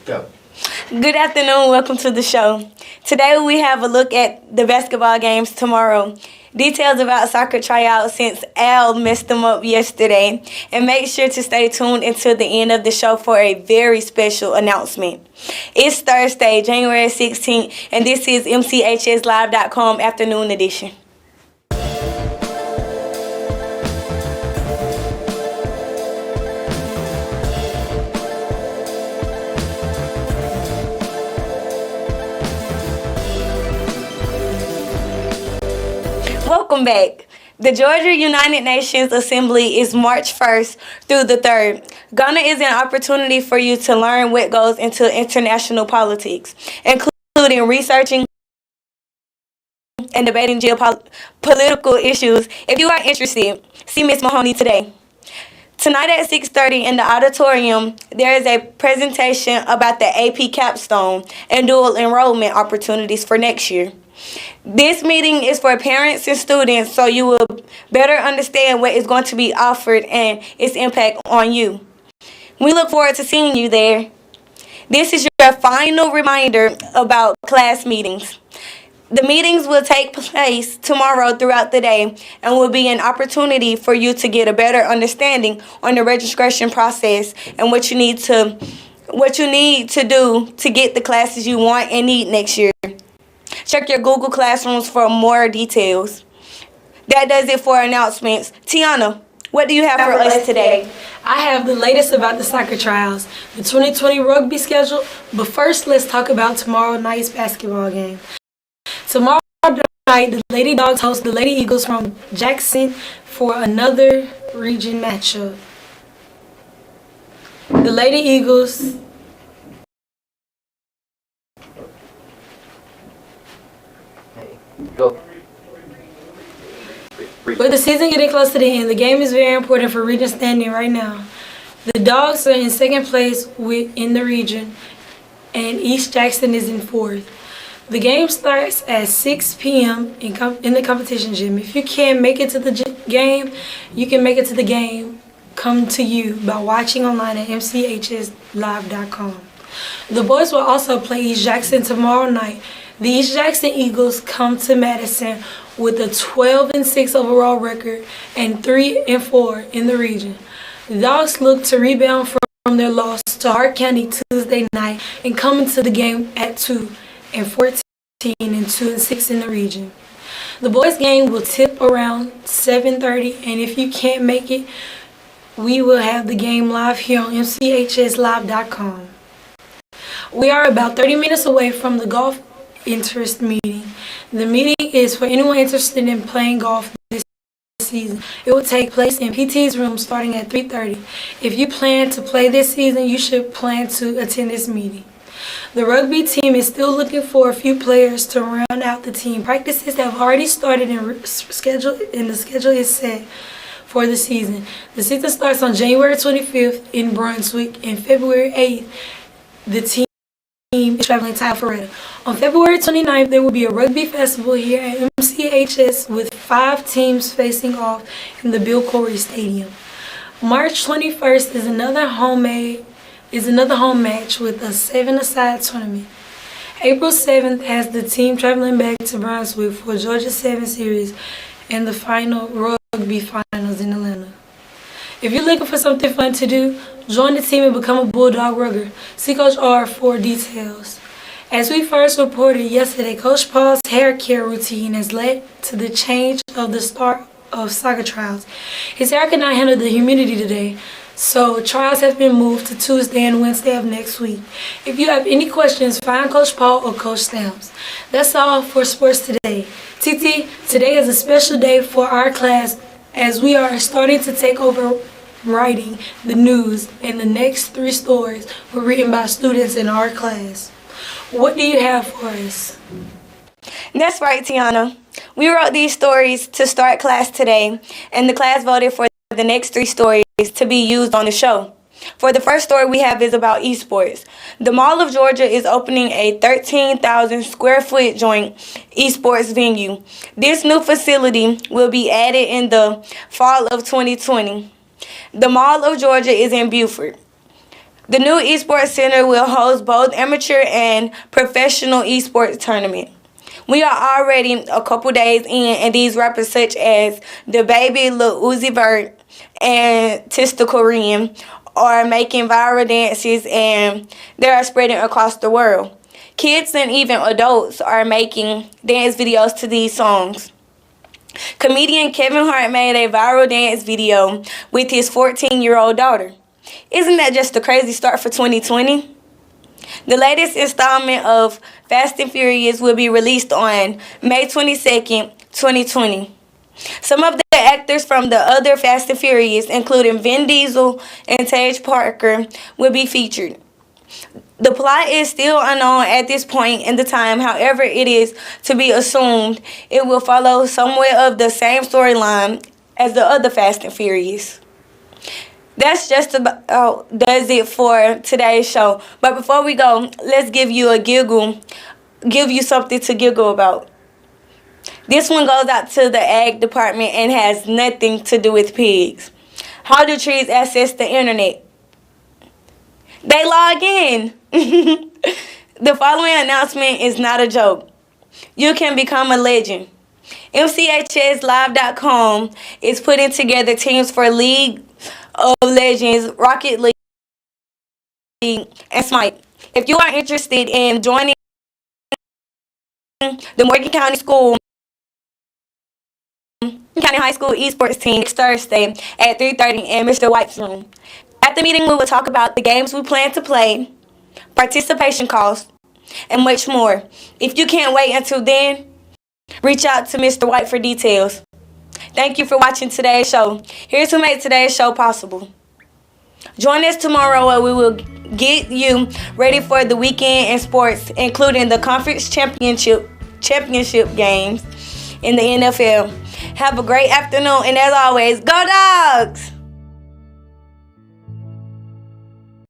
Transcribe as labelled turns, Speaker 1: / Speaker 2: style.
Speaker 1: Go.
Speaker 2: Good afternoon, welcome to the show. Today we have a look at the basketball games tomorrow. Details about soccer tryouts since Al messed them up yesterday. And make sure to stay tuned until the end of the show for a very special announcement. It's Thursday, January 16th, and this is MCHSLive.com Afternoon Edition. Welcome back. The Georgia United Nations Assembly is March 1st through the 3rd. Ghana is an opportunity for you to learn what goes into international politics, including researching and debating geopolitical issues. If you are interested, see Ms. Mahoney today. Tonight at 6:30 in the auditorium, there is a presentation about the AP capstone and dual enrollment opportunities for next year. This meeting is for parents and students so you will better understand what is going to be offered and its impact on you. We look forward to seeing you there. This is your final reminder about class meetings. The meetings will take place tomorrow throughout the day and will be an opportunity for you to get a better understanding on the registration process and what you need to do to get the classes you want and need next year. Check your Google Classrooms for more details. That does it for announcements. Tiana, what do you have for us today?
Speaker 3: I have the latest about the soccer trials, the 2020 rugby schedule, but first let's talk about tomorrow night's basketball game. Tomorrow night, the Lady Dogs host the Lady Eagles from Jackson for another region matchup. The Lady Eagles
Speaker 1: Go.
Speaker 3: With the season getting close to the end, the game is very important for region standing right now. The Dogs are in second place in the region, and East Jackson is in fourth. The game starts at 6 p.m. in the competition gym. If you can't make it to the game, you can make it to the game come to you by watching online at mchslive.com. The boys will also play East Jackson tomorrow night. The East Jackson Eagles come to Madison with a 12-6 overall record and 3-4 in the region. The Dogs look to rebound from their loss to Hart County Tuesday night and come into the game at 2-14 and 2-6 in the region. The boys' game will tip around 7:30, and if you can't make it, we will have the game live here on mchslive.com. We are about 30 minutes away from the golf interest meeting. The meeting is for anyone interested in playing golf this season. It will take place in PT's room starting at 3:30. If you plan to play this season, you should plan to attend this meeting. The rugby team is still looking for a few players to round out the team. Practices have already started and the schedule is set for the season. The season starts on January 25th in Brunswick, and February 8th, the team is traveling to Alpharetta. On February 29th, there will be a rugby festival here at MCHS with 5 teams facing off in the Bill Corey Stadium. March 21st is another home match with a 7-a-side tournament. April 7th has the team traveling back to Brunswick for Georgia 7 series and the final rugby finals in Atlanta. If you're looking for something fun to do, join the team and become a Bulldog Rugger. See Coach R for details. As we first reported yesterday, Coach Paul's hair care routine has led to the change of the start of soccer trials. His hair could not handle the humidity today, so trials have been moved to Tuesday and Wednesday of next week. If you have any questions, find Coach Paul or Coach Stamps. That's all for sports today. TT, today is a special day for our class as we are starting to take over writing the news, and the next 3 stories were written by students in our class. What do you have for us?
Speaker 2: That's right, Tiana. We wrote these stories to start class today, and the class voted for the next 3 stories to be used on the show. For the first story we have is about esports. The Mall of Georgia is opening a 13,000 square foot joint esports venue. This new facility will be added in the fall of 2020. The Mall of Georgia is in Beaufort. The new esports center will host both amateur and professional esports tournament. We are already a couple days in, and these rappers such as the Baby, Lil Uzi Vert, and Tista Korean are making viral dances, and they are spreading across the world. Kids and even adults are making dance videos to these songs. Comedian Kevin Hart made a viral dance video with his 14-year-old daughter. Isn't that just a crazy start for 2020? The latest installment of Fast and Furious will be released on May 22nd, 2020. Some of the actors from the other Fast and Furious, including Vin Diesel and Tej Parker, will be featured. The plot is still unknown at this point in the time. However, it is to be assumed it will follow somewhat of the same storyline as the other Fast and Furious. That's just about does it for today's show. But before we go, let's give you something to giggle about. This one goes out to the ag department and has nothing to do with pigs. How do trees access the internet? They log in. The following announcement is not a joke. You can become a legend. MCHSLive.com is putting together teams for League of Legends, Rocket League, and Smite. If you are interested in joining the Morgan County High School esports team next Thursday at 3:30 in Mr. White's room. At the meeting, we will talk about the games we plan to play, participation costs, and much more. If you can't wait until then, reach out to Mr. White for details. Thank you for watching today's show. Here's who made today's show possible. Join us tomorrow where we will get you ready for the weekend in sports, including the conference championship games in the NFL. Have a great afternoon, and as always, go Dogs!